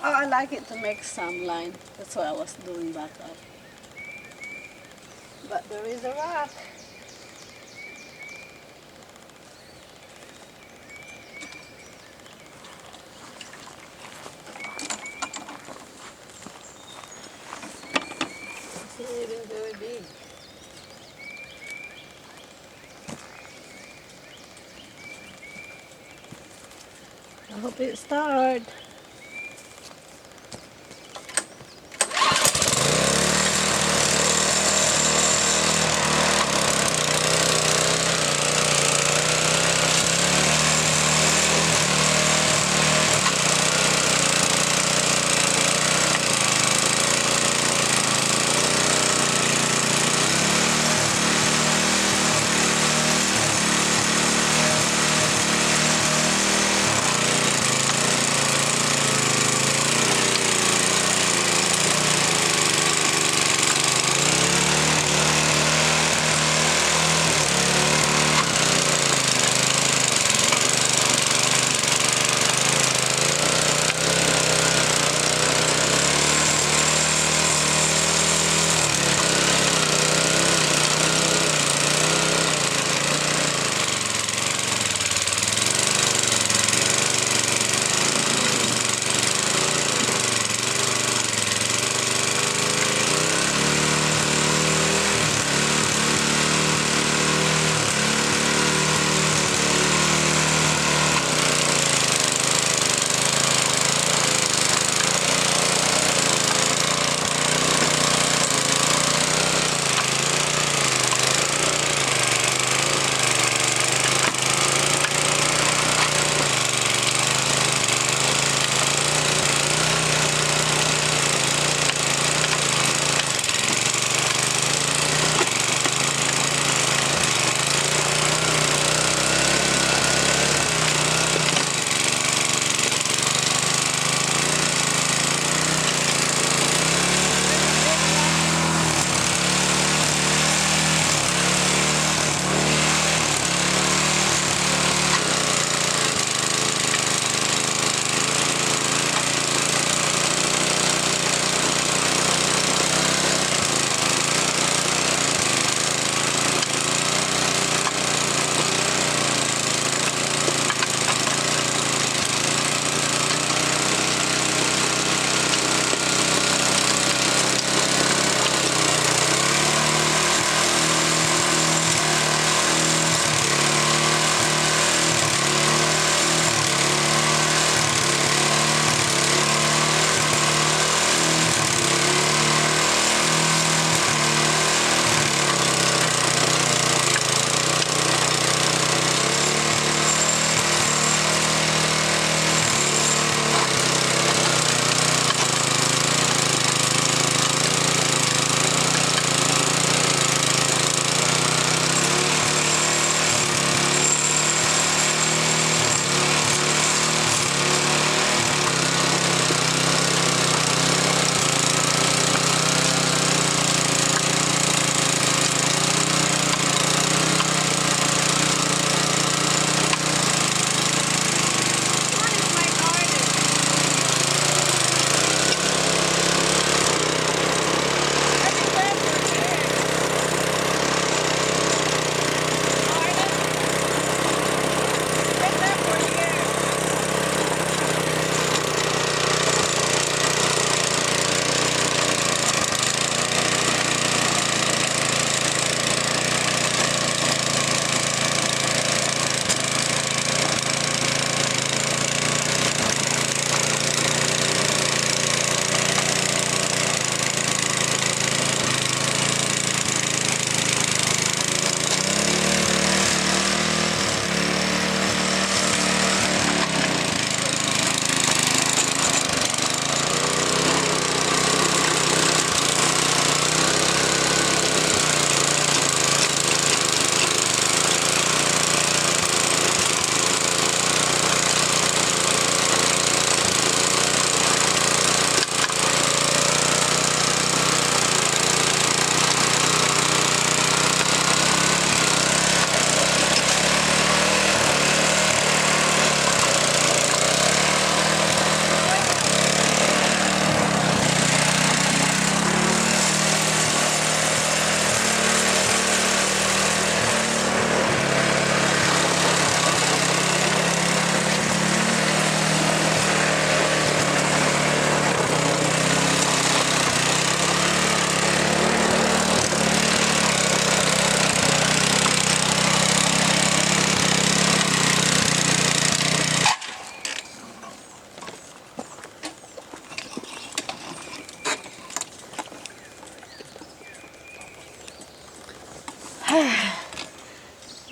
Oh, I like it to make some line. That's what I was doing back up. But there is a rock. It's not even very big. I hope it starts.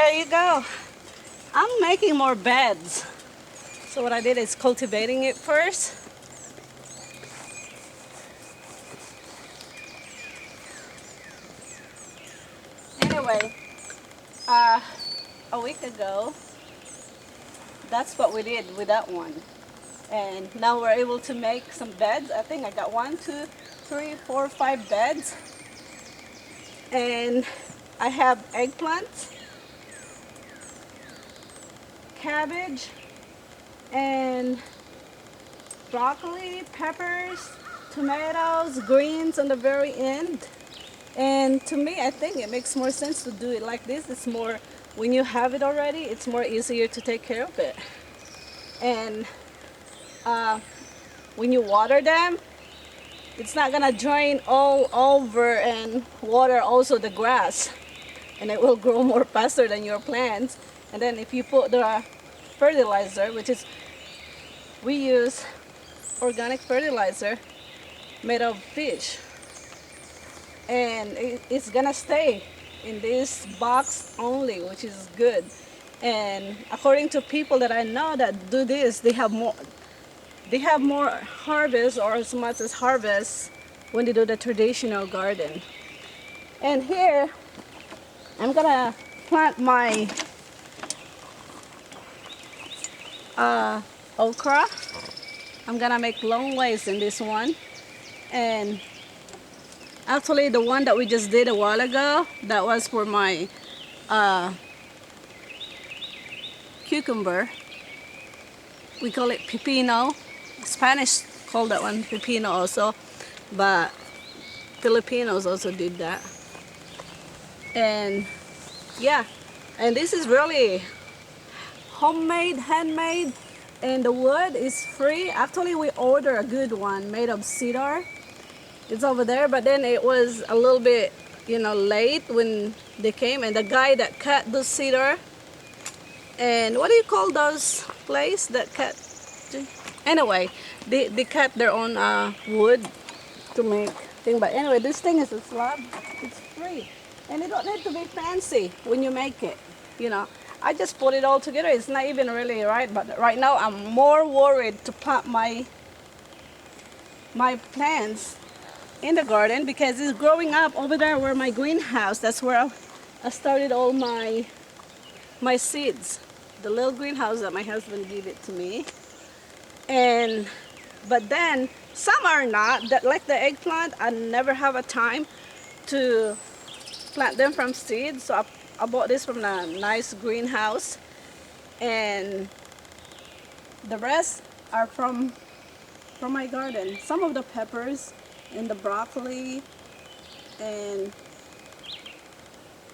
There you go. I'm making more beds. So what I did is cultivating it first. Anyway, a week ago, that's what we did with that one. And now we're able to make some beds. I think I got 1, 2, 3, 4, 5 beds. And I have eggplants, cabbage, and broccoli, peppers, tomatoes, greens on the very end. And to me, I think it makes more sense to do it like this. It's more, when you have it already, it's more easier to take care of it. And when you water them, it's not gonna drain all over and water also the grass. And it will grow more faster than your plants. And then if you put the fertilizer, which is, we use organic fertilizer made of fish. And it's gonna stay in this box only, which is good. And according to people that I know that do this, they have more harvest, or as much as harvest, when they do the traditional garden. And here I'm gonna plant my okra. I'm gonna make long ways in this one. And actually the one that we just did a while ago, that was for my cucumber. We call it pepino. Spanish call that one pepino also, but Filipinos also did that. And yeah, and this is really homemade, handmade, and the wood is free. Actually, we ordered a good one made of cedar. It's over there, but then it was a little bit, late when they came, and the guy that cut the cedar, and what do you call those place that cut? Anyway, they cut their own wood to make thing. But anyway, this thing is a slab. It's free, and it don't need to be fancy when you make it. I just put it all together. It's not even really right, but right now I'm more worried to plant my plants in the garden because it's growing up over there where my greenhouse. That's where I started all my seeds. The little greenhouse that my husband gave it to me. But then some are not. Like the eggplant, I never have a time to plant them from seeds. So I bought this from a nice greenhouse, and the rest are from my garden. Some of the peppers and the broccoli and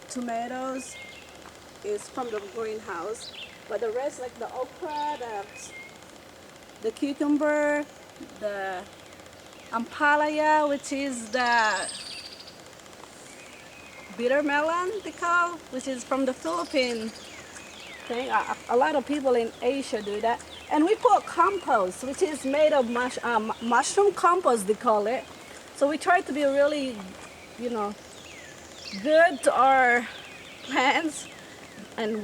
tomatoes is from the greenhouse, but the rest, like the okra, the cucumber, the ampalaya, which is the bitter melon they call, which is from the Philippines thing. A lot of people in Asia do that. And we put compost, which is made of mushroom compost, they call it. So we try to be really, good to our plants. And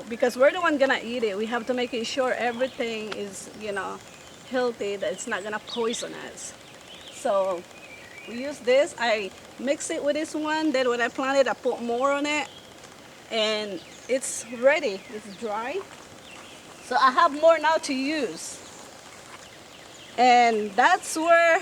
because we're the one gonna eat it, we have to make sure everything is, healthy, that it's not gonna poison us. So we use this. I mix it with this one. Then when I plant it, I put more on it, and it's ready. It's dry. So I have more now to use. And that's where,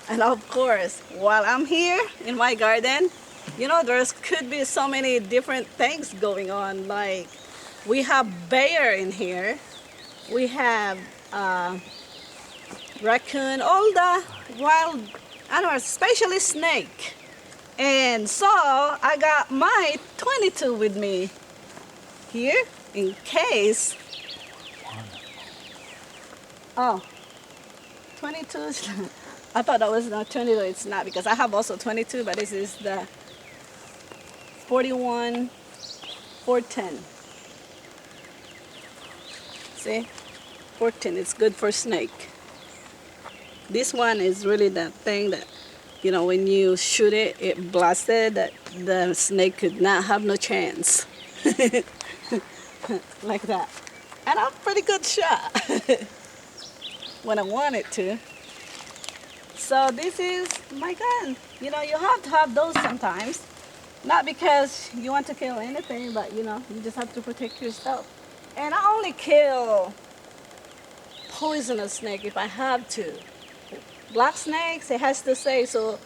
and of course, while I'm here in my garden, there's could be so many different things going on. Like we have bear in here. We have raccoon, all the wild animals, especially snake. And so I got my 22 with me here in case. Oh, 22. I thought that was not 22. It's not, because I have also 22, but this is the 41 410. See, 14. It's good for snake. This one is really the thing that You know, when you shoot it, it blasted. That the snake could not have no chance. Like that. And I'm a pretty good shot when I wanted to. So this is my gun. You know, you have to have those sometimes. Not because you want to kill anything, but you know, you just have to protect yourself. And I only kill poisonous snake if I have to. Black snakes, it has to say so,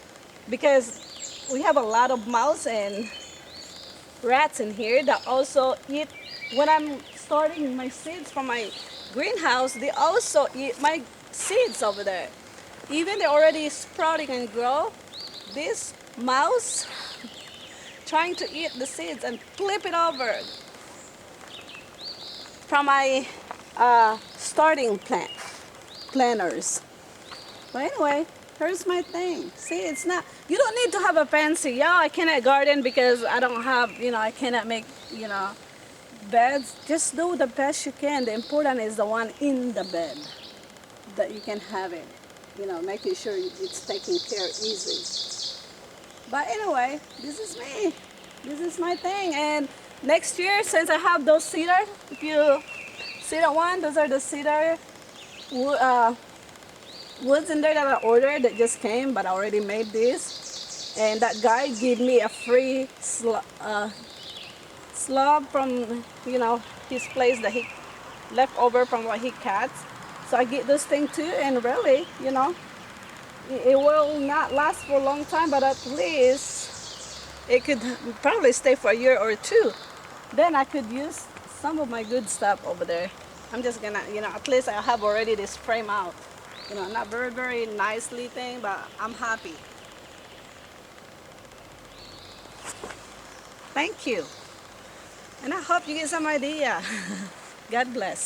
because we have a lot of mouse and rats in here that also eat. When I'm starting my seeds from my greenhouse, they also eat my seeds over there. Even they're already sprouting and grow, this mouse trying to eat the seeds and flip it over from my starting planters. But anyway, here's my thing. See, it's not, you don't need to have a fancy, yeah, I cannot garden because I don't have, you know, I cannot make, you know, beds. Just do the best you can. The important is the one in the bed, that you can have it. You know, making sure it's taken care easy. But anyway, this is me. This is my thing. And next year, since I have those cedar, if you see that one, those are the cedar woods in there that I ordered that just came, but I already made this. And that guy gave me a free slab from, you know, his place that he left over from what he cut. So I get this thing too, and really, you know, it will not last for a long time, but at least it could probably stay for a year or two. Then I could use some of my good stuff over there. I'm just gonna, you know, at least I have already this frame out. You know, not very, very nicely thing, but I'm happy. Thank you. And I hope you get some idea. God bless.